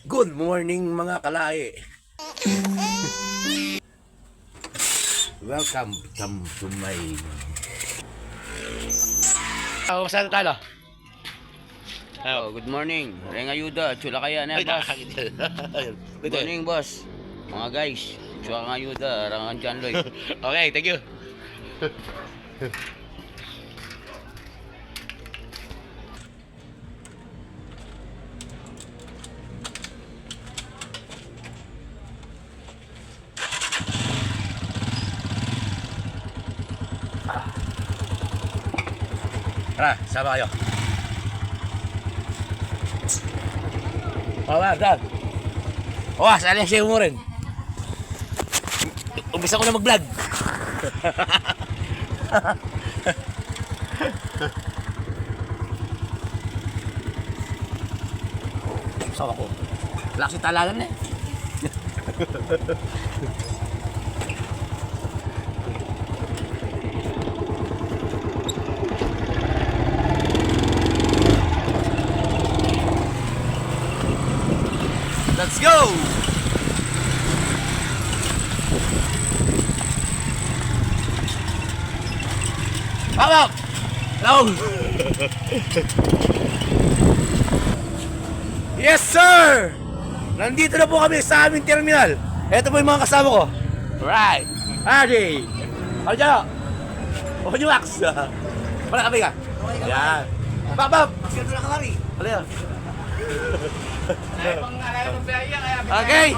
Good morning mga kalahi. Welcome to my... saan tayo? Good morning. Renga Ayuda, chula kaya na boss. Good morning boss. Mga guys, chula kang Ayuda, rangan John Lloyd. Okay, thank you. Tara, sama kayo. Dan. Sali ang siya mo rin. Umpisa ko na mag-vlog. Sawa ko. Wala kasi talalan eh. Let's go! Up! Hello! Yes, sir! Nandito na po kami sa aming terminal. Ito po yung mga kasama ko. Alright! Adi! Ano dyan? Open yung wax! Wala kami ka? Yan! Bab! Masyado na kamari! Ano yan? Okay!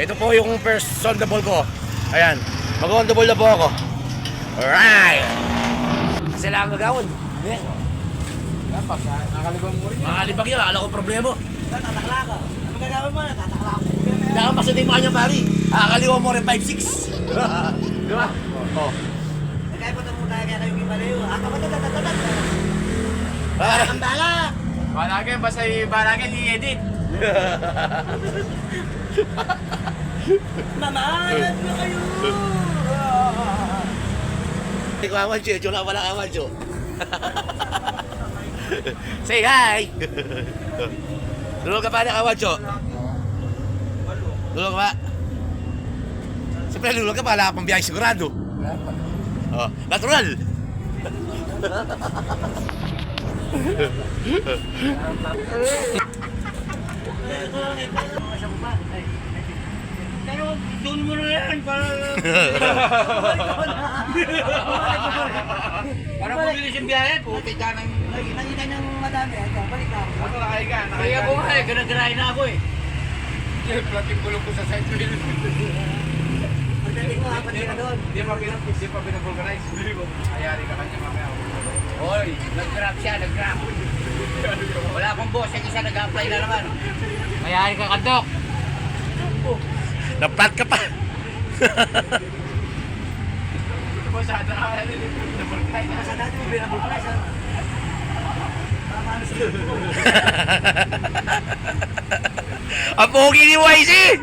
Ito po yung first sondable ko. Ayan, mag-ondable na po ako. Alright! Sila ang gagawin. Nakalibang mo rin yan. Makalibag yun, akala ko problema. Tatakla ka. Ano gagawin mo? Tatakla ko. Hindi ka pasunod mo kanyang pari. Akaliwa mo rin 5'6". Di ba? Oo. Kaya po ito muna kaya kayo gimalayo. Akabatatatatatat. Ang bala! Balagay, basta balagay i-edit. Mamahalan na kayo! Hindi ko awan siya, na wala awan siya. Say hi! Lulog ka pa na awan siya? Lulog ka pa? Siyempre lulog ka pa, wala ka pang biyahe sigurado. Oh, natural! Pero doon mo na yan para... Para pumilis yung biyahe, puti ka ng... Nakita niyang madami. Ito, balik na ako. Ano nakay ka? Kaya ko nga eh, ganagarahin na ako eh. Plating gulong ko sa side wheel. Pagdating mo, apat sila doon. Di pa pinag-vulcanize. Ayari ka kanya mamaya. Hoy, nag-grab siya, nag-grab. Wala akong boss, yung isa nag-apply na naman. Mayari ka kandok. Naplat ka pa! Masyado ka na pinag-vulcanize. Sa dati mo binabulklas, ha? Ang pogi ni YC!